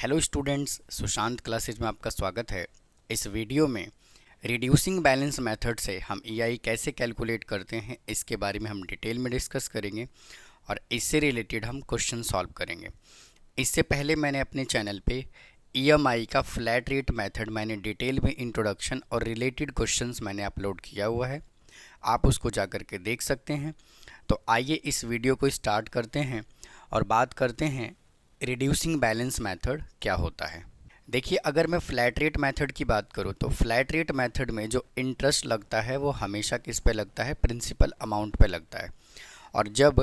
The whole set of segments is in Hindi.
हेलो स्टूडेंट्स, सुशांत क्लासेज में आपका स्वागत है। इस वीडियो में रिड्यूसिंग बैलेंस मेथड से हम ईआई कैसे कैलकुलेट करते हैं इसके बारे में हम डिटेल में डिस्कस करेंगे और इससे रिलेटेड हम क्वेश्चन सॉल्व करेंगे। इससे पहले मैंने अपने चैनल पे ईएमआई का फ्लैट रेट मेथड मैंने डिटेल में इंट्रोडक्शन और रिलेटेड क्वेश्चंस मैंने अपलोड किया हुआ है, आप उसको जा कर के देख सकते हैं। तो आइए इस वीडियो को स्टार्ट करते हैं और बात करते हैं रिड्यूसिंग बैलेंस मेथड क्या होता है। देखिए, अगर मैं फ्लैट रेट मेथड की बात करूं तो फ्लैट रेट मेथड में जो इंटरेस्ट लगता है वो हमेशा किस पे लगता है, प्रिंसिपल अमाउंट पे लगता है। और जब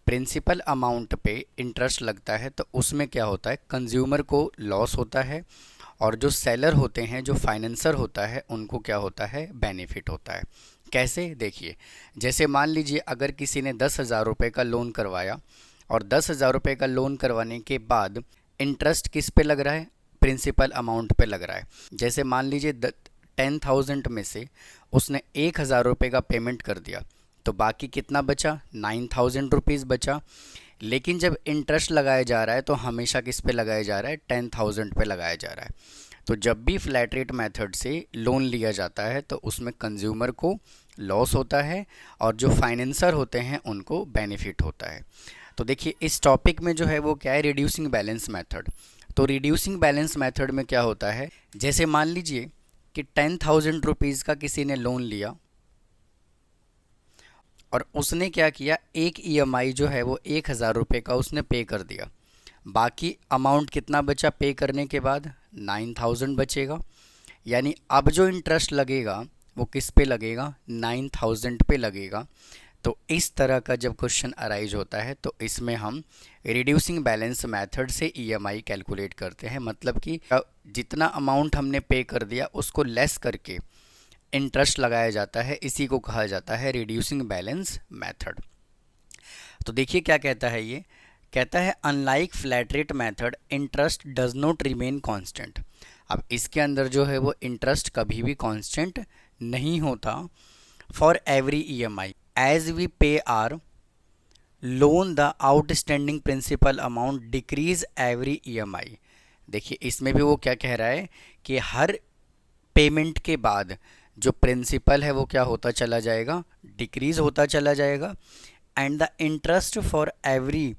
प्रिंसिपल अमाउंट पे इंटरेस्ट लगता है तो उसमें क्या होता है, कंज्यूमर को लॉस होता है और जो सेलर होते हैं, जो फाइनेंसर होता है, उनको क्या होता है, बेनिफिट होता है। कैसे, देखिए, जैसे मान लीजिए अगर किसी ने 10,000 रुपये का लोन करवाया और 10,000 रुपये का लोन करवाने के बाद इंटरेस्ट किस पे लग रहा है, प्रिंसिपल अमाउंट पे लग रहा है। जैसे मान लीजिए 10,000 में से उसने 1,000 रुपये का पेमेंट कर दिया तो बाकी कितना बचा, 9,000 रुपीज़ बचा। लेकिन जब इंटरेस्ट लगाया जा रहा है तो हमेशा किस पे लगाया जा रहा है, 10,000 पे लगाया जा रहा है। तो जब भी फ्लैट रेट मेथड से लोन लिया जाता है तो उसमें कंज्यूमर को लॉस होता है और जो फाइनेंसर होते हैं उनको बेनिफिट होता है। तो देखिए, इस टॉपिक में जो है वो क्या है, रिड्यूसिंग बैलेंस मेथड। तो रिड्यूसिंग बैलेंस मेथड में क्या होता है, जैसे मान लीजिए कि 10,000 रुपीज़ का किसी ने लोन लिया और उसने क्या किया, एक ईएमआई जो है वो 1,000 रुपये का उसने पे कर दिया। बाकी अमाउंट कितना बचा पे करने के बाद, 9,000 बचेगा। यानी अब जो इंटरेस्ट लगेगा वो किस पे लगेगा, 9,000 पे लगेगा। तो इस तरह का जब क्वेश्चन अराइज होता है तो इसमें हम रिड्यूसिंग बैलेंस मेथड से ईएमआई कैलकुलेट करते हैं। मतलब कि जितना अमाउंट हमने पे कर दिया उसको लेस करके इंटरेस्ट लगाया जाता है, इसी को कहा जाता है रिड्यूसिंग बैलेंस मेथड। तो देखिए क्या कहता है, ये कहता है unlike flat rate method interest does not remain constant. अब इसके अंदर जो है वो इंटरेस्ट कभी भी कांस्टेंट नहीं होता। For every EMI as we pay our loan the outstanding principal amount decreases every EMI. देखिए, इसमें भी वो क्या कह रहा है कि हर पेमेंट के बाद जो प्रिंसिपल है वो क्या होता चला जाएगा, डिक्रीज होता चला जाएगा। And the interest for every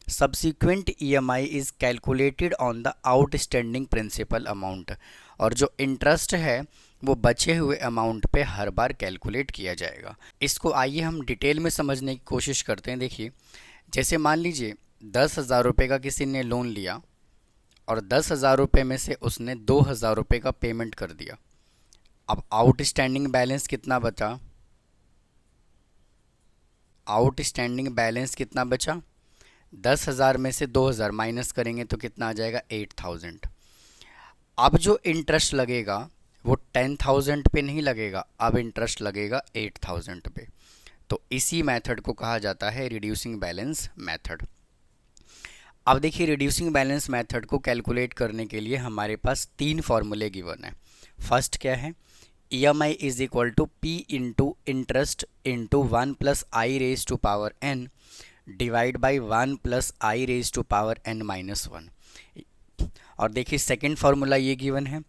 subsequent EMI is calculated on the outstanding principal amount. और जो इंटरेस्ट है वो बचे हुए अमाउंट पे हर बार कैलकुलेट किया जाएगा। इसको आइए हम डिटेल में समझने की कोशिश करते हैं। देखिए, जैसे मान लीजिए 10,000 रुपये का किसी ने लोन लिया और 10,000 रुपये में से उसने 2,000 रुपये का पेमेंट कर दिया। अब आउटस्टैंडिंग बैलेंस कितना बचा, आउटस्टैंडिंग बैलेंस कितना बचा, 10,000 में से 2,000 माइनस करेंगे तो कितना आ जाएगा, 8,000। अब जो इंटरेस्ट लगेगा वो 10,000 पे नहीं लगेगा, अब इंटरेस्ट लगेगा 8,000 पे। तो इसी मेथड को कहा जाता है रिड्यूसिंग बैलेंस मेथड। अब देखिए, रिड्यूसिंग बैलेंस मेथड को कैलकुलेट करने के लिए हमारे पास 3 फॉर्मूले गिवन है। फर्स्ट क्या है, EMI is equal to P into interest into 1 plus i raise to power n divide by 1 plus i raise to power n minus 1। और देखिए, सेकेंड फार्मूला ये गिवन है,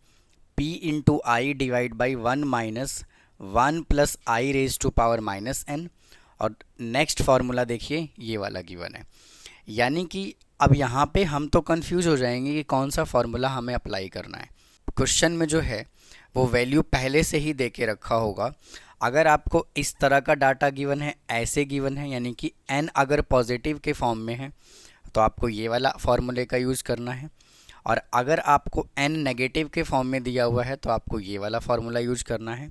P into i divide by 1 minus 1 plus i raise to power minus n। और नेक्स्ट फार्मूला देखिए ये वाला गिवन है। यानी कि अब यहाँ पे हम तो कंफ्यूज हो जाएंगे कि कौन सा फार्मूला हमें अप्लाई करना है। क्वेश्चन में जो है वो वैल्यू पहले से ही दे के रखा होगा। अगर आपको इस तरह का डाटा गिवन है, ऐसे गिवन है, यानी कि n अगर पॉजिटिव के फॉर्म में है तो आपको ये वाला फार्मूले का यूज़ करना है। और अगर आपको n नेगेटिव के फॉर्म में दिया हुआ है तो आपको ये वाला फार्मूला यूज करना है।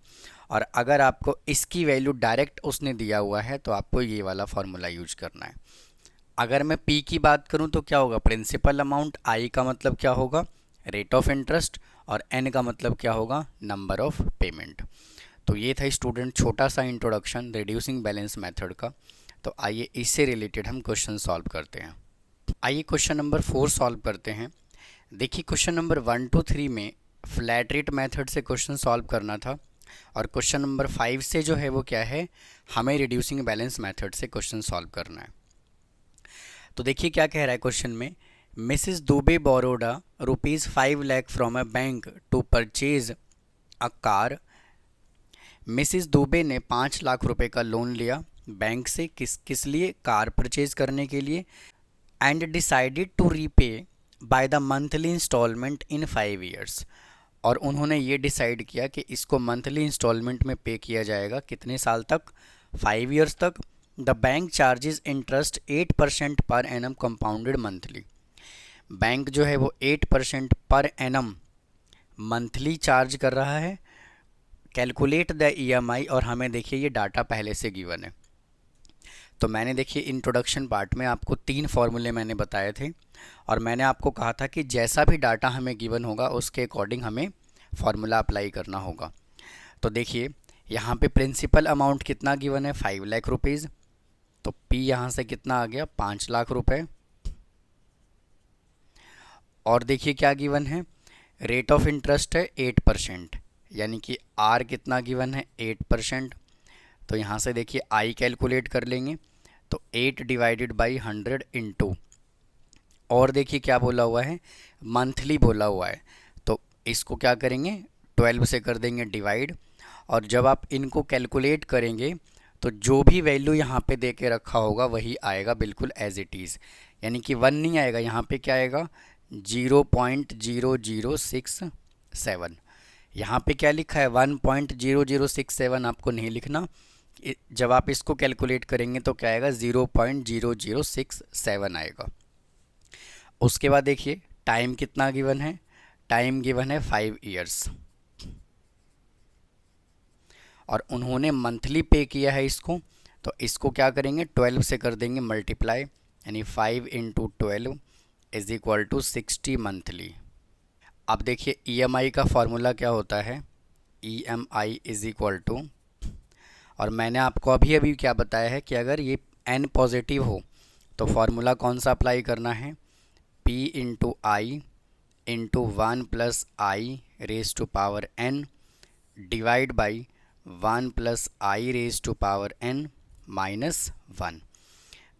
और अगर आपको इसकी वैल्यू डायरेक्ट उसने दिया हुआ है तो आपको ये वाला फार्मूला यूज करना है। अगर मैं p की बात करूं तो क्या होगा, प्रिंसिपल अमाउंट, i का मतलब क्या होगा, रेट ऑफ इंटरेस्ट, और n का मतलब क्या होगा, नंबर ऑफ पेमेंट। तो ये था स्टूडेंट छोटा सा इंट्रोडक्शन रिड्यूसिंग बैलेंस मेथड का। तो आइए इससे रिलेटेड हम क्वेश्चन सॉल्व करते हैं। आइए क्वेश्चन नंबर 4 सॉल्व करते हैं। देखिए, क्वेश्चन नंबर 1 to 3 में फ्लैट रेट मेथड से क्वेश्चन सॉल्व करना था और क्वेश्चन नंबर 5 से जो है वो क्या है, हमें रिड्यूसिंग बैलेंस मेथड से क्वेश्चन सॉल्व करना है। तो देखिए क्या कह रहा है क्वेश्चन में, Mrs. Dubey borrowed a rupees 5 lakh from a bank to purchase a car. Mrs Dubey ने 5 लाख रुपए का लोन लिया बैंक से किस किस लिए, कार परचेज करने के लिए। And decided to repay by the monthly instalment in 5 years, और उन्होंने ये डिसाइड किया कि इसको मंथली इंस्टॉलमेंट में पे किया जाएगा कितने साल तक, 5 ईयर्स तक। The bank charges interest 8% per annum compounded monthly. Bank जो है वो 8% पर एनम मंथली चार्ज कर रहा है। कैलकुलेट द ईएमआई, और हमें देखिए ये डाटा पहले से गिवन है। तो मैंने देखिए इंट्रोडक्शन पार्ट में आपको 3 फॉर्मूले मैंने बताए थे, और मैंने आपको कहा था कि जैसा भी डाटा हमें गिवन होगा उसके अकॉर्डिंग हमें फार्मूला अप्लाई करना होगा। तो देखिए यहाँ पे प्रिंसिपल अमाउंट कितना गिवन है, 5 लाख रुपीज़। तो पी यहाँ से कितना आ गया, 5 लाख रुपए। और देखिए क्या गिवन है, रेट ऑफ इंटरेस्ट है 8%, यानी कि आर कितना गिवन है, 8%। तो यहाँ से देखिए आई कैलकुलेट कर लेंगे, तो 8 डिवाइडेड बाई 100 इंटू, और देखिए क्या बोला हुआ है, मंथली बोला हुआ है, तो इसको क्या करेंगे 12 से कर देंगे डिवाइड। और जब आप इनको कैलकुलेट करेंगे तो जो भी वैल्यू यहाँ पे दे के रखा होगा वही आएगा बिल्कुल एज इट इज़, यानी कि 1 नहीं आएगा, यहाँ पे क्या आएगा 0.0067। यहाँ पे क्या लिखा है 1.0067, आपको नहीं लिखना। जब आप इसको कैलकुलेट करेंगे तो क्या आएगा 0.0067 आएगा। उसके बाद देखिए टाइम कितना गिवन है, टाइम गिवन है 5 ईयर्स, और उन्होंने मंथली पे किया है इसको। तो इसको क्या करेंगे 12 से कर देंगे मल्टीप्लाई, यानी 5 into 12 is equal to 60 monthly. अब देखिए ईएमआई का फॉर्मूला क्या होता है, ईएमआई इज इक्वल टू, और मैंने आपको अभी क्या बताया है कि अगर ये n पॉजिटिव हो तो फॉर्मूला कौन सा अप्लाई करना है, p into i into 1 plus i raise to power n divide by 1 plus i raise to power n minus 1।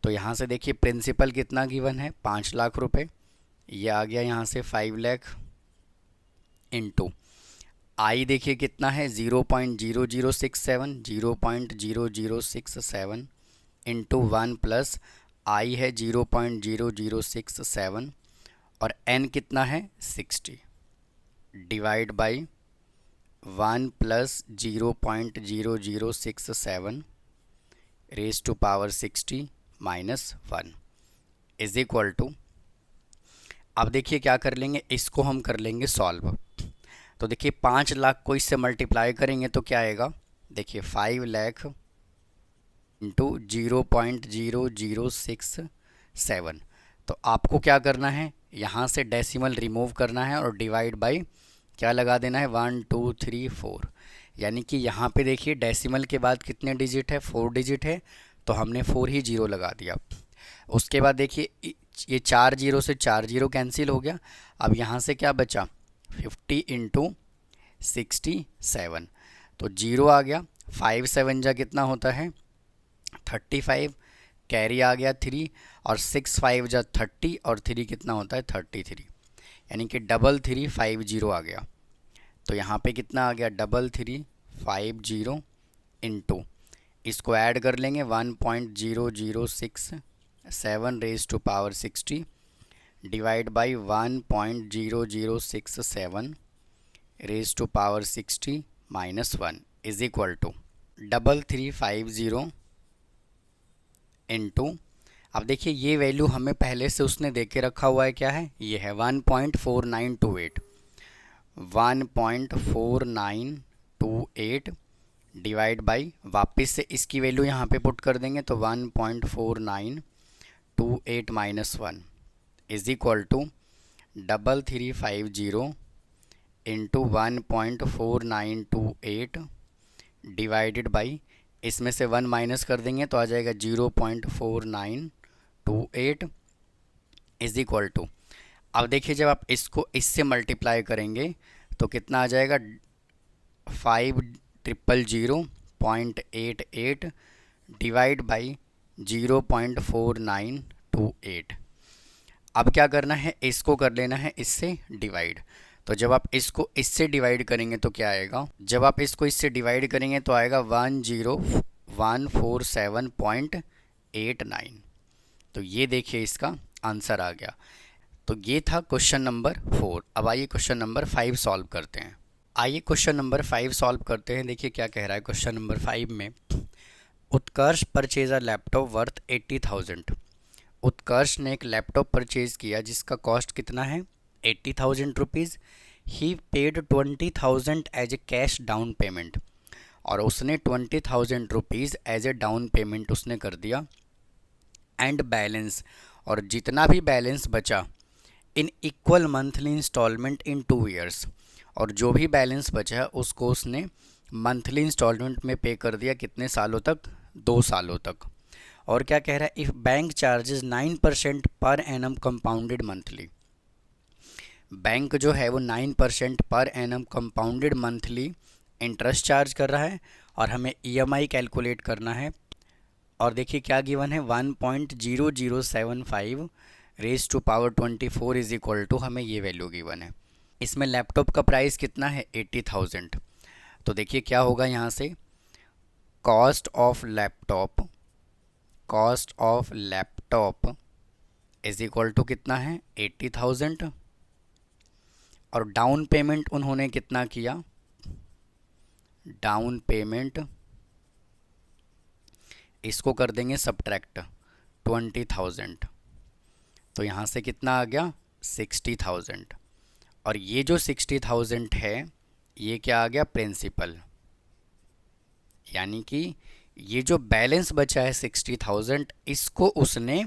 तो यहाँ से देखिए प्रिंसिपल कितना गिवन है 5 लाख रुपए, ये आ गया यहाँ से 5 लाख इंटू आई देखिए कितना है 0.0067 इंटू 1 प्लस आई है 0.0067, और n कितना है 60 divide by 1 plus 0.0067 raise to power 60 minus 1 is equal to. अब देखिए क्या कर लेंगे, इसको हम कर लेंगे सॉल्व। तो देखिए 5 लाख को इससे मल्टीप्लाई करेंगे तो क्या आएगा, देखिए 5 लाख इंटू 0.0067। तो आपको क्या करना है, यहाँ से डेसिमल रिमूव करना है और डिवाइड बाई क्या लगा देना है 1 2 3 4, यानी कि यहाँ पे देखिए डेसिमल के बाद कितने डिजिट है, 4 डिजिट है, तो हमने 4 ही जीरो लगा दिया। उसके बाद देखिए ये 4 जीरो से 4 जीरो कैंसिल हो गया। अब यहाँ से क्या बचा 50 इंटू 67, तो जीरो आ गया, 5 7 जा कितना होता है 35, कैरी आ गया 3, और 6 5 जा 30, और 3 कितना होता है 33, यानी कि 3350 आ गया। तो यहाँ पे कितना आ गया 3350 इंटू, इसको ऐड कर लेंगे 1.0067 raise to power 60 divide by 1.0067 raise to power 60 minus 1 is equal to 3350 into, अब देखिए ये वैल्यू हमें पहले से उसने दे के रखा हुआ है, क्या है ये है 1.4928, 1.4928 डिवाइड बाई, वापस से इसकी वैल्यू यहाँ पे पुट कर देंगे तो 1.4928 minus 1 is equal to 3350 into 1.4928 divided by, इसमें से 1 माइनस कर देंगे तो आ जाएगा 0.4928 इज इक्वल टू। अब देखिए जब आप इसको इससे मल्टीप्लाई करेंगे तो कितना आ जाएगा 5000.88 डिवाइड बाई 0.4928। अब क्या करना है, इसको कर लेना है इससे डिवाइड। तो जब आप इसको इससे डिवाइड करेंगे तो क्या आएगा, जब आप इसको इससे डिवाइड करेंगे तो आएगा 10147.89। तो ये देखिए इसका आंसर आ गया। तो ये था क्वेश्चन नंबर 4। अब आइए क्वेश्चन नंबर 5 सॉल्व करते हैं। आइए क्वेश्चन नंबर 5 सॉल्व करते हैं। देखिए क्या कह रहा है क्वेश्चन नंबर 5 में, उत्कर्ष परचेज अ लैपटॉप वर्थ 80,000। उत्कर्ष ने एक लैपटॉप परचेज किया जिसका कॉस्ट कितना है, 80,000 rupees. He paid 20,000 as a cash down payment, और उसने 20,000 rupees as a down payment उसने कर दिया। एंड बैलेंस, और जितना भी बैलेंस बचा, in equal monthly instalment in 2 years, और जो भी बैलेंस बचा है उसको उसने मंथली इंस्टॉलमेंट में पे कर दिया। कितने सालों तक, 2 सालों तक। और क्या कह रहा है, if bank charges 9% per annum compounded monthly, bank जो है वो 9% per annum compounded monthly interest charge कर रहा है, और हमें ईएमआई कैलकुलेट करना है। और देखिए क्या गिवन है, 1.0075 raise to power 24 is equal to, हमें ये वैल्यू गिवन है। इसमें लैपटॉप का प्राइस कितना है, 80,000। तो देखिए क्या होगा यहाँ से, cost of laptop is equal to कितना है, 80,000। और डाउन पेमेंट उन्होंने कितना किया, डाउन पेमेंट इसको कर देंगे सब्ट्रैक्ट 20,000। तो यहाँ से कितना आ गया, 60,000। और ये जो 60,000 है ये क्या आ गया, प्रिंसिपल। यानी कि ये जो बैलेंस बचा है 60,000, इसको उसने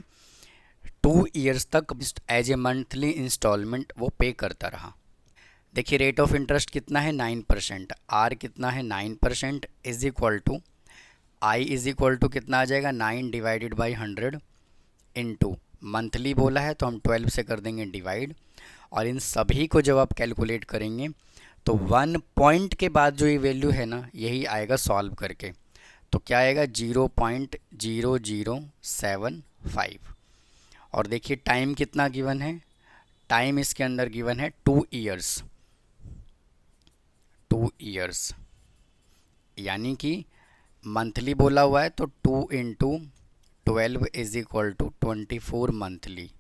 2 ईयर्स तक एज ए मंथली इंस्टॉलमेंट वो पे करता रहा। देखिए रेट ऑफ इंटरेस्ट कितना है, 9%। आर कितना है, 9%, is equal to i is equal to कितना आ जाएगा, 9 डिवाइडेड बाई 100 इंटू मंथली बोला है तो हम 12 से कर देंगे डिवाइड। और इन सभी को जब आप कैलकुलेट करेंगे तो 1 पॉइंट के बाद जो ये वैल्यू है ना, यही आएगा सॉल्व करके। तो क्या आएगा, 0.0075। और देखिए टाइम कितना गिवन है, टाइम इसके अंदर गिवन है 2 ईयर्स। 2 ईयर्स यानी कि मंथली बोला हुआ है तो 2 into 12 is equal to 24 monthly.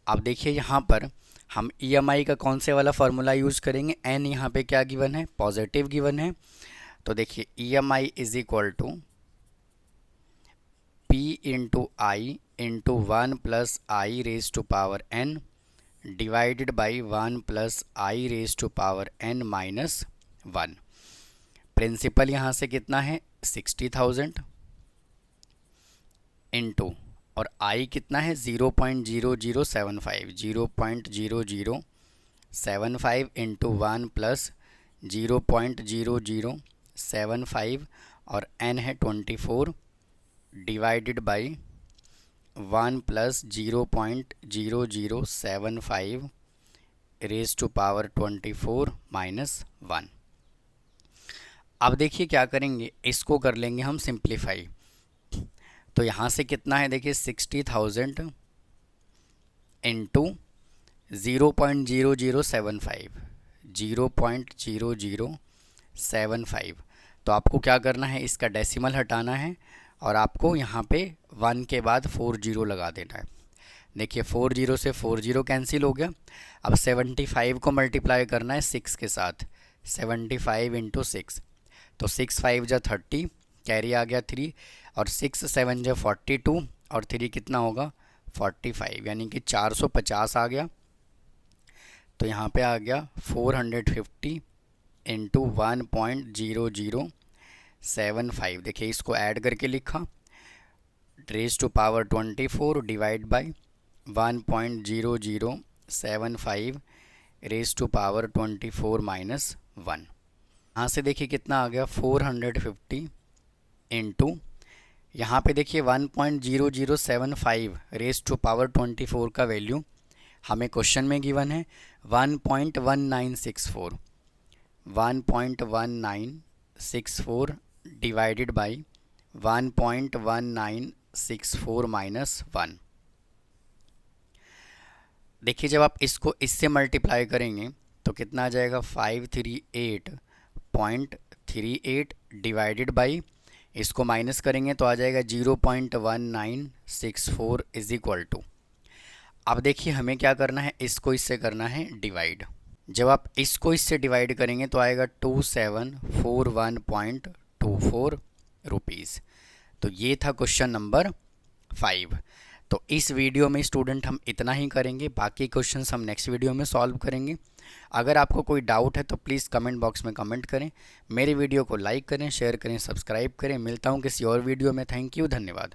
अब देखिए यहाँ पर हम ईएमआई का कौन से वाला फार्मूला यूज़ करेंगे, एन यहाँ पे क्या गिवन है, पॉजिटिव गिवन है। तो देखिए EMI is equal to P into i into 1 plus i raise to power n divided by 1 plus i raise to power n minus 1। Principal यहाँ से कितना है, 60,000 इंटू, और आई कितना है, 0.0075, 0.0075 इंटू 1 प्लस 0.0075, और एन है 24 divided by 1 plus 0.0075 raise to power 24 minus 1। अब देखिए क्या करेंगे, इसको कर लेंगे हम सिंप्लीफाई। तो यहाँ से कितना है, देखिए 60,000 इंटू 0.0075, 0.0075। तो आपको क्या करना है, इसका डेसिमल हटाना है और आपको यहाँ पे 1 के बाद 40 लगा देना है। देखिए 40 से 40 कैंसिल हो गया। अब 75 को मल्टीप्लाई करना है 6 के साथ, 75 इंटू 6, तो 6 5 जा 30, कैरी आ गया 3, और 6 7 जा 42, और 3 कितना होगा, 45, यानी कि 450 आ गया। तो यहाँ पे आ गया 450 इंटू 1.0075। देखिए इसको ऐड करके लिखा, raise to power 24 divide by 1.0075 raise to power 24 minus 1। यहाँ से देखिए कितना आ गया, 450 इंटू, यहाँ पे देखिए 1.0075 रेज टू पावर 24 का वैल्यू हमें क्वेश्चन में गिवन है 1.1964, 1.1964 डिवाइडेड बाई 1.19 64 माइनस 1। देखिए जब आप इसको इससे मल्टीप्लाई करेंगे तो कितना आ जाएगा 538.38 डिवाइडेड बाई, इसको माइनस करेंगे तो आ जाएगा 0.1964 इज इक्वल टू। अब देखिए हमें क्या करना है, इसको इससे करना है डिवाइड। जब आप इसको इससे डिवाइड करेंगे तो आएगा 2741.24 रुपीज़। तो ये था क्वेश्चन नंबर 5। तो इस वीडियो में स्टूडेंट हम इतना ही करेंगे, बाकी क्वेश्चंस हम नेक्स्ट वीडियो में सॉल्व करेंगे। अगर आपको कोई डाउट है तो प्लीज़ कमेंट बॉक्स में कमेंट करें, मेरे वीडियो को लाइक करें, शेयर करें, सब्सक्राइब करें। मिलता हूँ किसी और वीडियो में। थैंक यू, धन्यवाद।